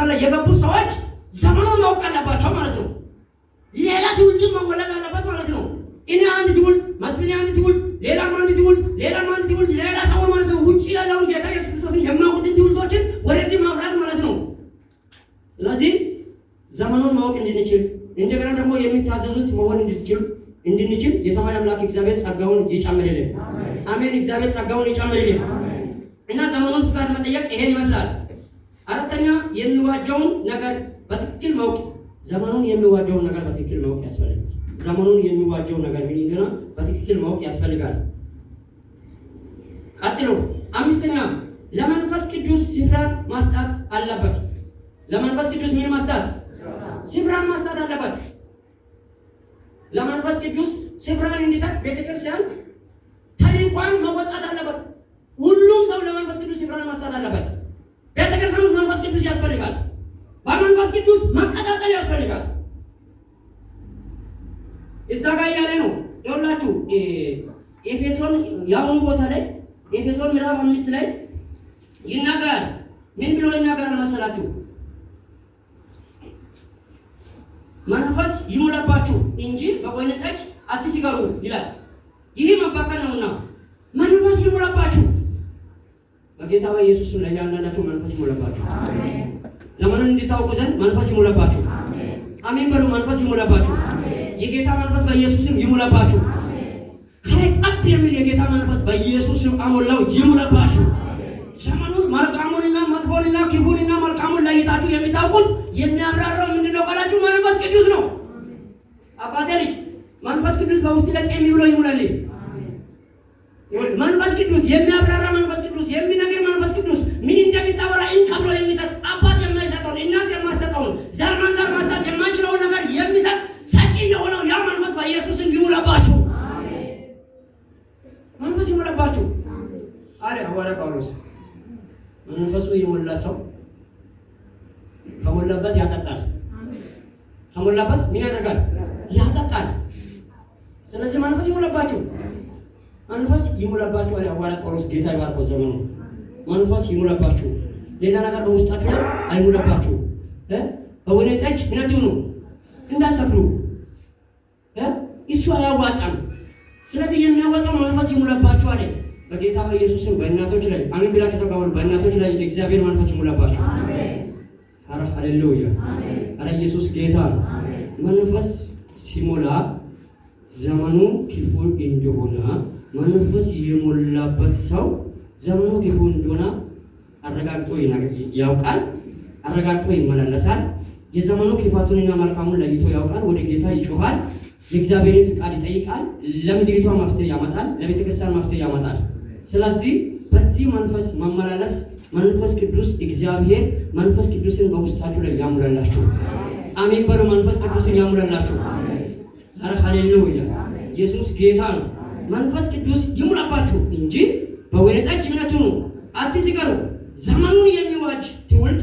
ቤተክርስቲያን ላይ የገቡ ሰዎች ዘመኑን ማወቅ አለባቸው ማለት ነው። ሌላ ትውልድ መወለድ አለበት ማለት ነው። እኔ አንድ ትውልድ፣ መስፍን አንድ ትውልድ፣ ሌላም አንድ ትውልድ፣ ሌላም አንድ ትውልድ፣ ሌላ ሰው ማለት ነው። ውጪ ያለውን ጌታ ኢየሱስ ክርስቶስን የማያውቁትን ትውልዶችን ወደዚህ ማፍራት ማለት ነው። ስለዚህ ዘመኑን ማወቅ እንድንችል እንደገና ደግሞ የሚታዘዙት መሆን እንድንችል የሰማይ አምላክ እግዚአብሔር ጸጋውን ይጨምርልን። አሜን። እግዚአብሔር ጸጋውን ይጨምርልን እና ዘመኑን ፍቃድ መጠየቅ ይሄን ይመስላል። አራተኛ የሚዋጀውን ነገር በትክክል ማወቅ። ዘመኑን የሚዋጀውን ነገር በትክክል ማወቅ ያስፈልጋል። ዘመኑን የሚዋጀው ነገር ምን እንደሆነ በትክክል ማወቅ ያስፈልጋል። ቀጥሎ አምስተኛ ለመንፈስ ቅዱስ ስፍራን ማስጣት አለበት። ለመንፈስ ቅዱስ ምን ማስጣት? ስፍራን ማስጣት አለበት። ለመንፈስ ቅዱስ ስፍራን እንዲሰጥ ቤተክርስቲያን ተልእኮን መወጣት አለበት። ሁሉም ሰው ለመንፈስ ቅዱስ ስፍራን ማስጣት አለበት። ቤተክርስቲያን ውስጥ መንፈስ ቅዱስ ያስፈልጋል። በመንፈስ ቅዱስ መቀጣጠል ያስፈልጋል። እዛ ጋር ያለ ነው ይኸውላችሁ ኤፌሶን ያሁኑ ቦታ ላይ ኤፌሶን ምዕራፍ 5 ላይ ይናገራል። ምን ብሎ ይናገራል መሰላችሁ? መንፈስ ይሙላባችሁ እንጂ በወይን ጠጅ አትስከሩ ይላል። ይህ መባከን ነውና መንፈስ ይሙላባችሁ። በጌታ በኢየሱስ ስም ላይ ያላችሁ መንፈስ ይሙላባችሁ። አሜን። ዘመኑን እንድታውቁ ዘንድ መንፈስ ይሙላባችሁ። አሜን። አሜን በሉ። መንፈስ ይሙላባችሁ። አሜን። የጌታ መንፈስ በኢየሱስ ስም ይሙላባችሁ። አሜን። ከረቀብ የሚል የጌታ መንፈስ በኢየሱስ ስም አሞላው ይሙላባችሁ። ዘመኑን መልካሙንና መጥፎንና ክፉንና መልካሙን ለይታችሁ የምታውቁት የሚያብራራው ምንድነው ካላችሁ መንፈስ ቅዱስ ነው። አባቴ ልጅ መንፈስ ቅዱስ በውስጥ ለቀኝ ብሎ ይሙላልኝ። መንፈስ ቅዱስ የሚያብራራ መንፈስ ቅዱስ የሚነግር መንፈስ ቅዱስ ምን እንደሚታወራ እንከብሎ የሚሰጥ አባት የማይሰጠውን እናት የማይሰጠውን ዘር ማንዘር ማስታት የማይችለውን ነገር የሚሰጥ ሰጪ የሆነው ያ መንፈስ በኢየሱስም ይሙላባችሁ። አሜን። መንፈስ ይሙላባችሁ። አለ ሐዋርያ ጳውሎስ። መንፈሱ የሞላ ሰው ከሞላበት ያጠጣል። ከሞላበት ምን ያደርጋል? ያጠጣል። ስለዚህ መንፈስ ይሙላባችሁ። መንፈስ ይሙላባችሁ አለ ሐዋርያ ጳውሎስ። ጌታ ይባርከው ዘመኑ። መንፈስ ይሙላባችሁ። ሌላ ነገር በውስጣችሁ ላይ አይሙላባችሁ። በወይን ጠጅ ምንቱ ነው እንዳሰክሩ እሱ አያዋጣም። ስለዚህ የሚያዋጣው መንፈስ ይሙላባችሁ አለ። በጌታ በኢየሱስም በእናቶች ላይ አሜን ብላችሁ ተቀበሉ። በእናቶች ላይ እግዚአብሔር መንፈስ ይሙላባችሁ። አሜን። አረ ሃሌሉያ። አሜን። አረ ኢየሱስ ጌታ ነው። አሜን። መንፈስ ሲሞላ ዘመኑ ክፉ እንደሆነ መንፈስ የሞላበት ሰው ዘመኑ ክፉ እንደሆነ አረጋግጦ ያውቃል፣ አረጋግጦ ይመላለሳል። የዘመኑ ክፋቱንና መልካሙን ለይቶ ያውቃል። ወደ ጌታ ይጮሃል፣ የእግዚአብሔርን ፍቃድ ይጠይቃል፣ ለምድሪቷ መፍትሄ ያመጣል፣ ለቤተክርስቲያን መፍትሄ ያመጣል። ስለዚህ በዚህ መንፈስ መመላለስ መንፈስ ቅዱስ እግዚአብሔር መንፈስ ቅዱስን በውስጣችሁ ላይ ያሙላላችሁ። አሜን በሉ። መንፈስ ቅዱስን ያሙላላችሁ። አረ ሃሌሉያ። ኢየሱስ ጌታ ነው። መንፈስ ቅዱስ ይሙላባችሁ እንጂ በወይን ጠጅ ምንቱ አትስከሩ። ዘመኑን የሚዋጅ ትውልድ